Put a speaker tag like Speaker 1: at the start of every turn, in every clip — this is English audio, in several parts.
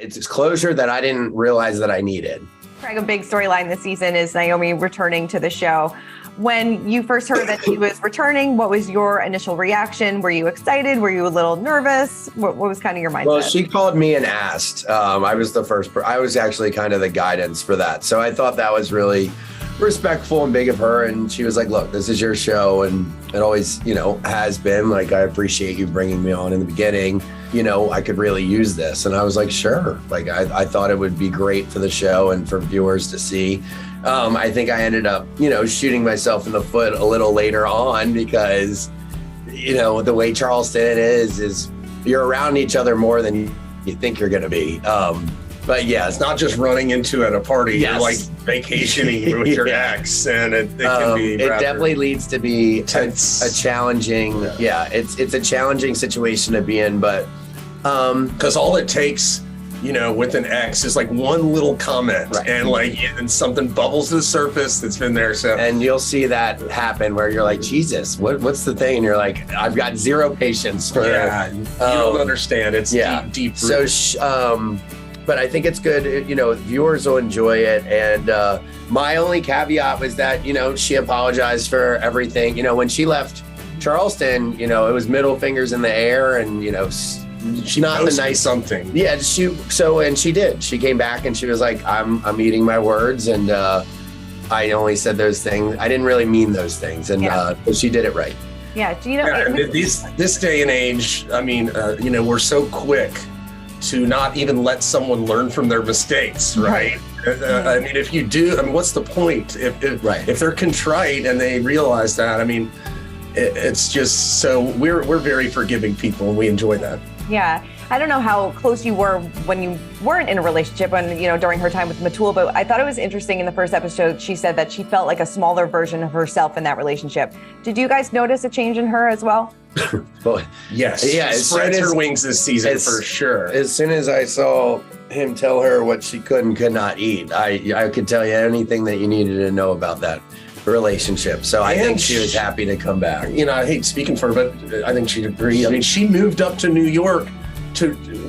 Speaker 1: it's closure that I didn't realize that I needed.
Speaker 2: Craig, a big storyline this season is Naomie returning to the show. When you first heard that she was returning, what was your initial reaction? Were you excited? Were you a little nervous? What was kind of your mindset?
Speaker 1: Well, she called me and asked. I was the first. I was actually kind of the guidance for that. So I thought that was really respectful and big of her. And she was like, look, this is your show. And it always, has been like, I appreciate you bringing me on in the beginning. I could really use this. And I was like, sure. Like, I thought it would be great for the show and for viewers to see. I think I ended up, shooting myself in the foot a little later on because, the way Charleston is you're around each other more than you think you're going to be. But yeah,
Speaker 3: it's not just running into at a party.
Speaker 1: Yes.
Speaker 3: You're like vacationing with your ex, and it can be.
Speaker 1: It definitely leads to be
Speaker 3: tense.
Speaker 1: a challenging. Yeah, it's a challenging situation to be in, but
Speaker 3: because all it takes, with an ex is like one little comment,
Speaker 1: right.
Speaker 3: and something bubbles to the surface that's been there. So,
Speaker 1: and you'll see that happen where you're like, Jesus, what's the thing? And you're like, I've got zero patience for.
Speaker 3: Yeah, you don't understand. It's deep.
Speaker 1: So. But I think it's good, viewers will enjoy it. And my only caveat was that, she apologized for everything. When she left Charleston, it was middle fingers in the air and,
Speaker 3: she
Speaker 1: not the nice
Speaker 3: something.
Speaker 1: Yeah, and she did. She came back and she was like, I'm eating my words. And I only said those things. I didn't really mean those things. And but she did it right.
Speaker 2: Yeah.
Speaker 3: This day and age, we're so quick to not even let someone learn from their mistakes, right? If you do, what's the point? If they're contrite and they realize that, it's just so we're very forgiving people and we enjoy that.
Speaker 2: Yeah. I don't know how close you were when you weren't in a relationship during her time with Matul, but I thought it was interesting in the first episode, she said that she felt like a smaller version of herself in that relationship. Did you guys notice a change in her as well?
Speaker 1: Well,
Speaker 3: yes. Yeah,
Speaker 1: it
Speaker 3: spreads her wings this season for sure.
Speaker 1: As soon as I saw him tell her what she could and could not eat, I could tell you anything that you needed to know about that relationship. So I think she was happy to come back.
Speaker 3: I hate speaking for her, but I think she'd agree. She moved up to New York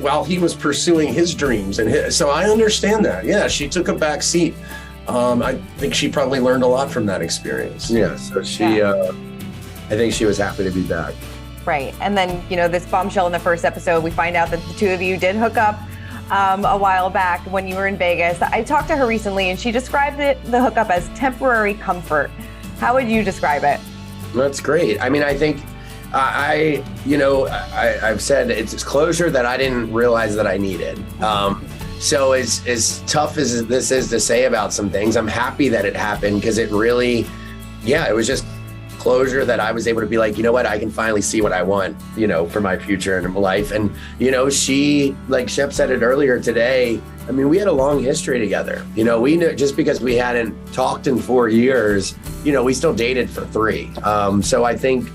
Speaker 3: while he was pursuing his dreams, and so I understand that. Yeah, she took a back seat. I think she probably learned a lot from that experience.
Speaker 1: Yeah, so I think she was happy to be back.
Speaker 2: Right, and then this bombshell in the first episode, we find out that the two of you did hook up a while back when you were in Vegas. I talked to her recently, and she described the hookup as temporary comfort. How would you describe it?
Speaker 1: That's great. I think. I've said it's closure that I didn't realize that I needed. So as tough as this is to say about some things, I'm happy that it happened because it really, it was just closure that I was able to be like, I can finally see what I want, for my future and my life. And, she, like Shep said it earlier today, we had a long history together. We knew just because we hadn't talked in 4 years, we still dated for 3. So I think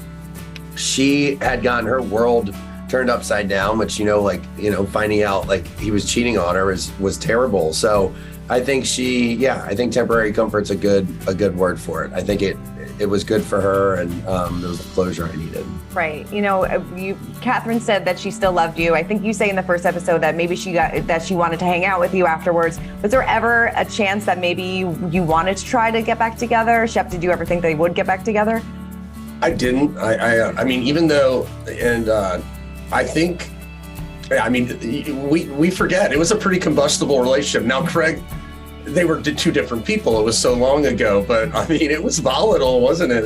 Speaker 1: she had gotten her world turned upside down, which, finding out like he was cheating on her was terrible. So I think I think temporary comfort's a good word for it. I think it was good for her and it was the closure I needed.
Speaker 2: Right. Catherine said that she still loved you. I think you say in the first episode that maybe she wanted to hang out with you afterwards. Was there ever a chance that maybe you wanted to try to get back together? Shep, did you ever think they would get back together?
Speaker 3: I didn't. Even though, and I think, we forget it was a pretty combustible relationship. Now, Craig, they were two different people. It was so long ago, but it was volatile, wasn't it?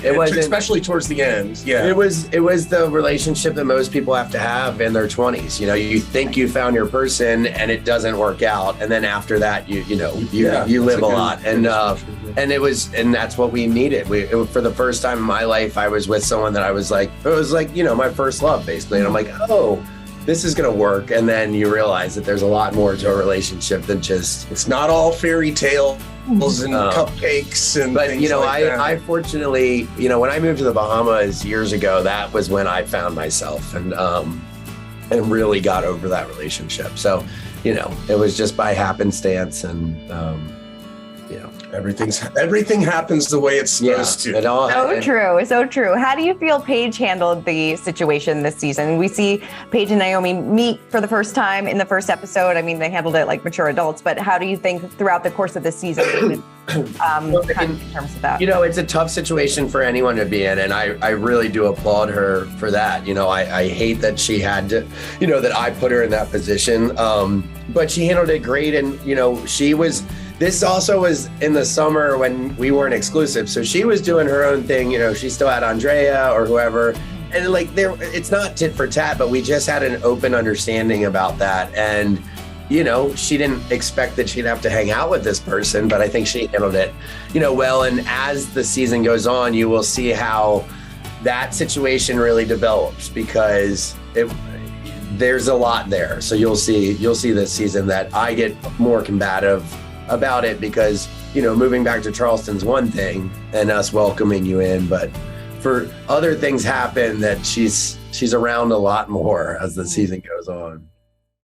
Speaker 1: It was,
Speaker 3: especially towards the end. Yeah,
Speaker 1: it was the relationship that most people have to have in their 20s. You think you found your person, and it doesn't work out, and then after that, you live a lot, and that's what we needed. For the first time in my life, I was with someone that I was like, it was like my first love basically, and I'm like, oh, this is going to work. And then you realize that there's a lot more to a relationship than just,
Speaker 3: it's not all fairy tales and cupcakes and things like that.
Speaker 1: I fortunately, when I moved to the Bahamas years ago, that was when I found myself and really got over that relationship. So, it was just by happenstance and,
Speaker 3: Everything happens the way it's supposed to.
Speaker 2: So true. How do you feel Paige handled the situation this season? We see Paige and Naomie meet for the first time in the first episode. I mean, they handled it like mature adults, but how do you think throughout the course of the season, in terms of that?
Speaker 1: It's a tough situation for anyone to be in, and I really do applaud her for that. I hate that she had to, that I put her in that position, but she handled it great, and this also was in the summer when we weren't exclusive. So she was doing her own thing. She still had Andrea or whoever. And it's not tit for tat, but we just had an open understanding about that. And, she didn't expect that she'd have to hang out with this person, but I think she handled it, well. And as the season goes on, you will see how that situation really develops, because there's a lot there. So you'll see this season that I get more combative about it, because moving back to Charleston's one thing and us welcoming you in, but for other things happen that she's around a lot more as the season goes on.